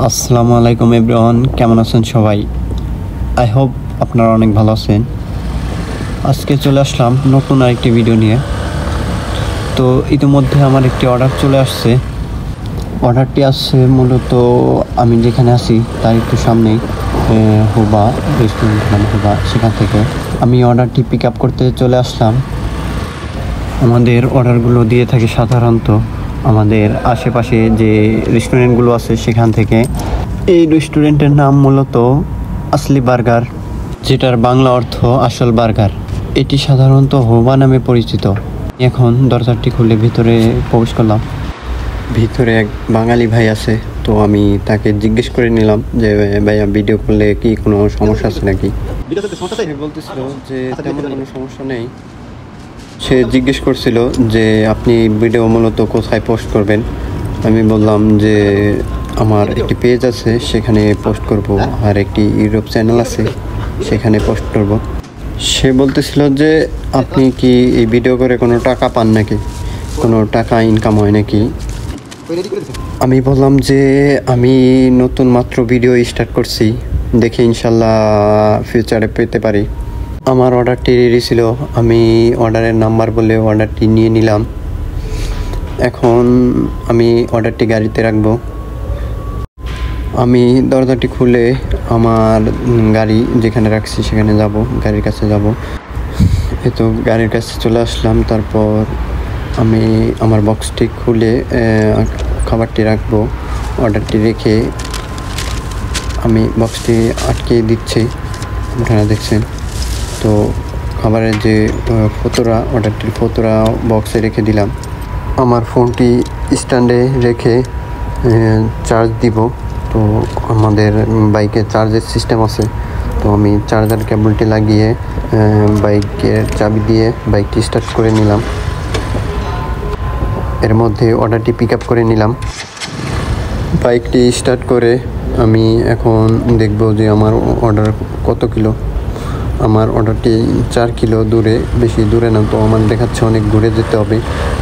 আসসালামু আলাইকুম এভরিওয়ান, কেমন আছেন সবাই? আই হোপ আপনারা অনেক ভালো আছেন। আজকে চলে আসলাম নতুন আরেকটি ভিডিও নিয়ে। তো ইতিমধ্যে আমার একটি অর্ডার চলে আসছে। অর্ডারটি আসছে মূলত আমি যেখানে আছি তার একটু সামনেই হুবা রেস্টুরেন্ট, মানে হুবা, সেখান থেকে আমি অর্ডারটি পিক আপ করতে চলে আসলাম। আমাদের অর্ডারগুলো দিয়ে থাকে সাধারণত আমাদের আশেপাশে যে রেস্টুরেন্টগুলো আছে সেখান থেকে। এই রেস্টুরেন্টের নাম মূলত আসলি বার্গার, যেটার বাংলা অর্থ আসল বার্গার। এটি সাধারণত হোবা নামে পরিচিত। এখন দরজাটি খুলে ভিতরে প্রবেশ করলাম। ভিতরে এক বাঙালি ভাই আছে, তো আমি তাকে জিজ্ঞেস করে নিলাম যে ভাইয়া ভিডিও করলে কি কোনো সমস্যা আছে নাকি। বলতেছিল যে তেমন কোনো সমস্যা নেই। সে জিজ্ঞেস করছিল যে আপনি ভিডিও মূলত কোথায় পোস্ট করবেন। আমি বললাম যে আমার একটি পেজ আছে, সেখানে পোস্ট করব, আর একটি ইউটিউব চ্যানেল আছে, সেখানে পোস্ট করব। সে বলতেছিল যে আপনি কি এই ভিডিও করে কোনো টাকা পান নাকি, কোনো টাকা ইনকাম হয় নাকি। আমি বললাম যে আমি নতুন মাত্র ভিডিও স্টার্ট করছি, দেখে ইনশাল্লাহ ফিউচারে পেতে পারি। আমার অর্ডারটি রেডি ছিল, আমি অর্ডারের নাম্বার বলে অর্ডারটি নিয়ে নিলাম। এখন আমি অর্ডারটি গাড়িতে রাখবো। আমি দরজাটি খুলে আমার গাড়ি যেখানে রাখছি সেখানে যাব, গাড়ির কাছে যাব। এই তো গাড়ির কাছে চলে আসলাম। তারপর আমি আমার বক্সটি খুলে খাবারটি রাখবো। অর্ডারটি রেখে আমি বক্সটি আটকে দিচ্ছি, আপনারা দেখছেন। তো খাবারের যে ফতুরা, অর্ডারটির ফতুরা বক্সে রেখে দিলাম। আমার ফোনটি স্ট্যান্ডে রেখে চার্জ দিব। তো আমাদের বাইকে চার্জের সিস্টেম আছে, তো আমি চার্জার কেবলটি লাগিয়ে বাইকের চাবি দিয়ে বাইকটি স্টার্ট করে নিলাম। এর মধ্যে অর্ডারটি পিক আপ করে নিলাম। বাইকটি স্টার্ট করে আমি এখন দেখব যে আমার অর্ডার কত কিলো। আমার অর্ডারটি 4 কিলো দূরে, বেশি দূরে না, তো আমার দেখাচ্ছে অনেক ঘুরে যেতে হবে।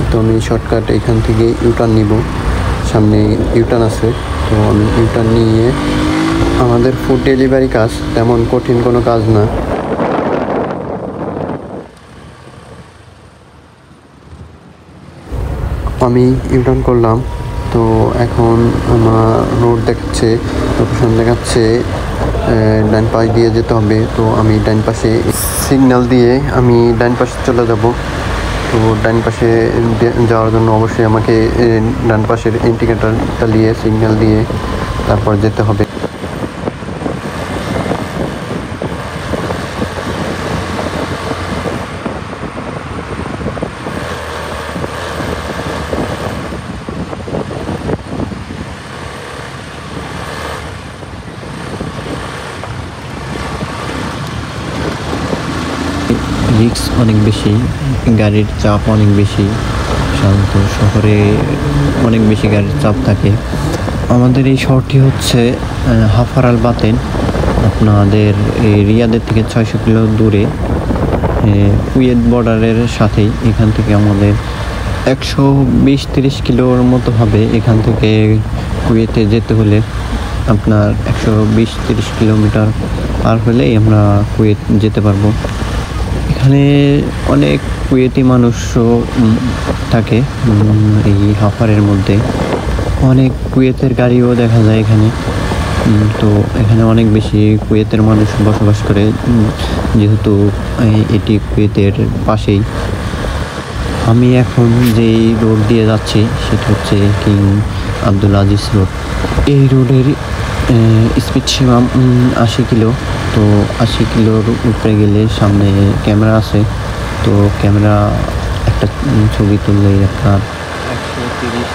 তো আমি শর্টকাট এখান থেকে ইউটার্ন নিব, সামনে ইউটার্ন আছে, তো আমি ইউটার্ন নিয়ে। আমাদের ফুড ডেলিভারি কাজ তেমন কঠিন কোনো কাজ না। আমি ইউটার্ন করলাম। তো এখন আমার রোড দেখাচ্ছে, লোকেশন দেখাচ্ছে ডান পাশ দিয়ে যেতে হবে। তো আমি ডান পাশে সিগন্যাল দিয়ে আমি ডান পাশে চলে যাব। তো ডান পাশে যাওয়ার জন্য অবশ্যই আমাকে ডান পাশের ইন্ডিকেটর চালিয়ে সিগন্যাল দিয়ে তারপর যেতে হবে। রিস্ক অনেক বেশি, গাড়ির চাপ অনেক বেশি, সাধারণত শহরে অনেক বেশি গাড়ির চাপ থাকে। আমাদের এই শহরটি হচ্ছে হাফার আল বাতেন, আপনাদের এই রিয়াদের থেকে 600 কিলো দূরে, কুয়েত বর্ডারের সাথেই। এখান থেকে আমাদের 120-30 কিলোর মতো হবে। এখান থেকে কুয়েতে যেতে হলে আপনার 120-30 কিলোমিটার পার হলেই আমরা কুয়েত যেতে পারবো। এখানে অনেক কুয়েতি মানুষও থাকে এই হাফারের মধ্যে। অনেক কুয়েতের গাড়িও দেখা যায় এখানে। তো এখানে অনেক বেশি কুয়েতের মানুষ বসবাস করে, যেহেতু এটি কুয়েতের পাশেই। আমি এখন যেই রোড দিয়ে যাচ্ছি সেটা হচ্ছে কিং আব্দুল আজিজ রোড। এই রোডের স্পিড সীমা 80 কিলো। তো 80 কিলোর উপরে গেলে সামনে ক্যামেরা আছে, তো ক্যামেরা একটা ছবি তুললে আপনার 130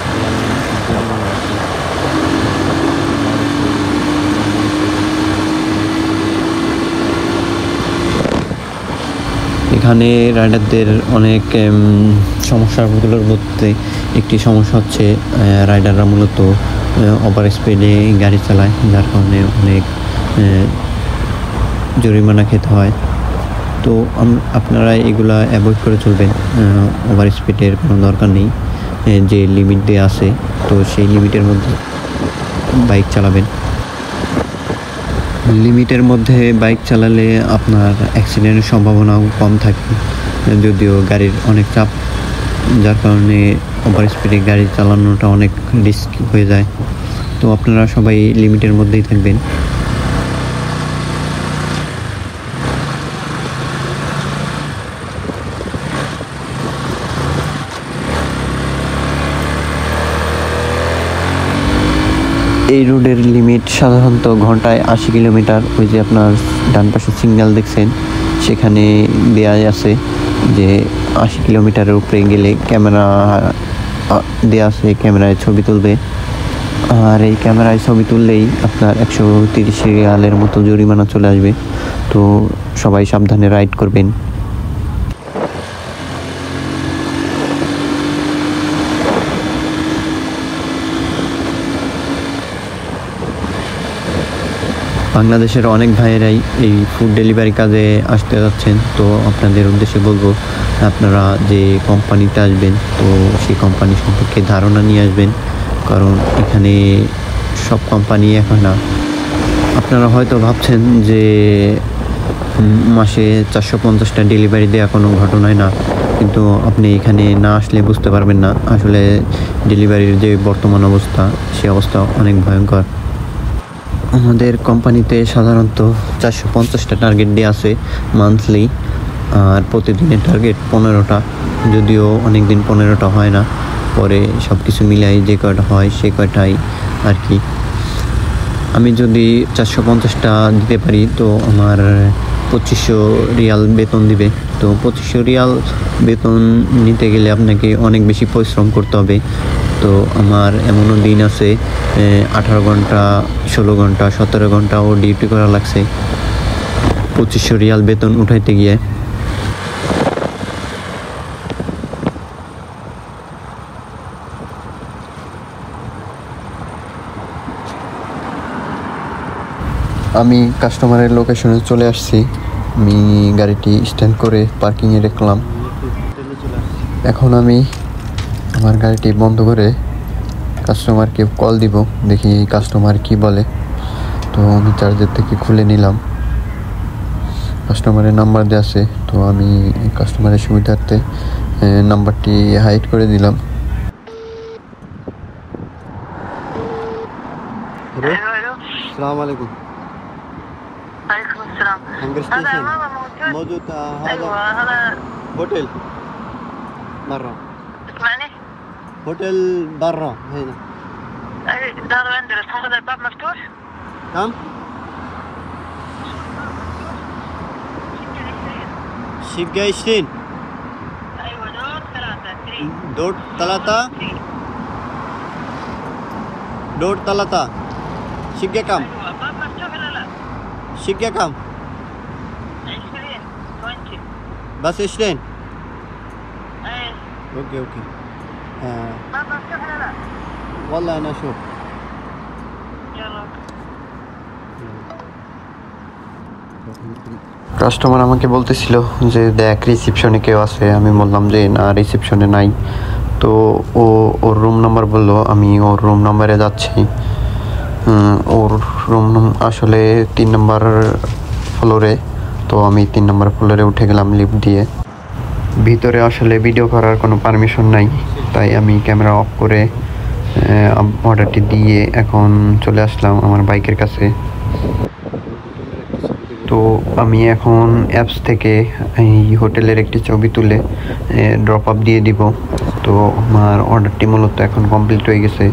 এখানে রাইডারদের অনেক সমস্যাগুলোর মধ্যে একটি সমস্যা হচ্ছে রাইডাররা মূলত ওভার স্পিডে গাড়ি চালায়, যার কারণে অনেক জরিমানা খেতে হয়। তো আপনারা এগুলা অ্যাভয়েড করে চলবেন। ওভার স্পিডের কোনো দরকার নেই, যে লিমিট দেওয়া আছে তো সেই লিমিটের মধ্যে বাইক চালাবেন। লিমিটের মধ্যে বাইক চালালে আপনার অ্যাক্সিডেন্টের সম্ভাবনাও কম থাকে, যদিও গাড়ির অনেক চাপ, যার কারণে ওভার স্পিডে গাড়ি চালানোটা অনেক রিস্ক হয়ে যায়। তো আপনারা সবাই লিমিটের মধ্যেই থাকবেন। এই রোডের লিমিট সাধারণত ঘন্টায় 80 কিলোমিটার। ওই যে আপনার ডান পাশে সিগন্যাল দেখছেন, সেখানে দেয়া আছে যে 80 কিলোমিটারের উপরে গেলে ক্যামেরা দেয়া আছে, ক্যামেরায় ছবি তুলবে। আর এই ক্যামেরায় ছবি তুললেই আপনার 130 রিয়ালের মতো জরিমানা চলে আসবে। তো সবাই সাবধানে রাইড করবেন। বাংলাদেশের অনেক ভাইয়েরাই এই ফুড ডেলিভারি কাজে আসতে যাচ্ছেন। তো আপনাদের উদ্দেশ্যে বলবো, আপনারা যে কোম্পানিতে আসবেন তো সেই কোম্পানি সম্পর্কে ধারণা নিয়ে আসবেন, কারণ এখানে সব কোম্পানি এক হয় না। আপনারা হয়তো ভাবছেন যে মাসে 450টা ডেলিভারি দেওয়া কোনো ঘটনাই না, কিন্তু আপনি এখানে না আসলে বুঝতে পারবেন না আসলে ডেলিভারির যে বর্তমান অবস্থা, সে অবস্থা অনেক ভয়ঙ্কর। আমাদের কোম্পানিতে সাধারণত 450টা টার্গেট দেওয়া আছে মান্থলি, আর প্রতিদিনের টার্গেট 15টা, যদিও অনেক দিন 15টা হয় না। পরে সব কিছু মিলাই যে কয়টা হয় সে কয়টাই আর কি। আমি যদি 450টা দিতে পারি তো আমার 2500 রিয়াল বেতন দিবে। তো 2500 রিয়াল বেতন নিতে গেলে আপনাকে অনেক বেশি পরিশ্রম করতে হবে। তো আমার এমনও দিন আছে 18 ঘন্টা, 16 ঘন্টা, 17 ঘন্টাও ডিউটি করা লাগছে 2500 রিয়াল বেতন উঠাইতে গিয়ে। আমি কাস্টমারের লোকেশনে চলে আসছি। আমি গাড়িটি স্ট্যান্ড করে পার্কিংয়ে রাখলাম। এখন আমি আমার গাড়িটি বন্ধ করে কাস্টমারকে কল দিব, দেখি কাস্টমার কি বলে। তো আমি চার্জার থেকে খুলে নিলাম, কাস্টমারের নাম্বার দেওয়া আছে। তো আমি কাস্টমারের সুবিধার্থে নাম্বারটি হাইড করে দিলাম। আসসালামু আলাইকুম। عليكم السلام. هنجر هذا ستيشن أمامه موجود؟ موجود. هذا أيوة هذا هوتيل برا، تسمعني؟ هوتيل برا هنا. أي دار الأندلس، هذا الباب مفتوح؟ كم؟ شقة 20. أيوة دور 3. دور 3. دور 3. شقة كم؟ أيوة الباب مفتوح ولا لا؟ شقة كم؟ 20. بس 20. أي اوكي اوكي. الباب مفتوح ولا لا؟ والله انا اشوف. يلا. কাস্টমার আমাকে বলতেছিল যে দেখ রিসেপশনে কেউ আছে। আমি বললাম যে না, রিসেপশনে নাই। তো ওর রুম নাম্বার বললো, আমি ওর রুম নাম্বারে যাচ্ছি। ওর রুম আসলে 3 নম্বর ফ্লোরে। তো আমি 3 নম্বর ফ্লোরে উঠে গেলাম লিফট দিয়ে। ভিতরে আসলে ভিডিও করার কোনো পারমিশন নাই, তাই আমি ক্যামেরা অফ করে অর্ডারটি দিয়ে এখন চলে আসলাম আমার বাইকের কাছে। তো আমি এখন অ্যাপস থেকে এই হোটেলের একটি ছবি তুলে ড্রপ আপ দিয়ে দিব। তো আমার অর্ডারটি মূলত এখন কমপ্লিট হয়ে গেছে।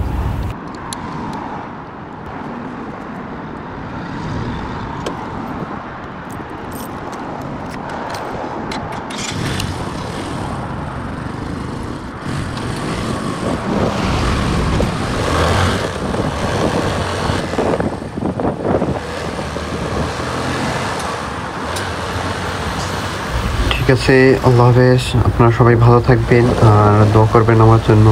ঠিক আছে, আল্লাহ হাফেজ। আপনারা সবাই ভালো থাকবেন আর দোয়া করবেন আমার জন্য।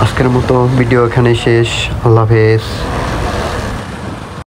আজকের মতো ভিডিও এখানে শেষ। আল্লাহ হাফেজ।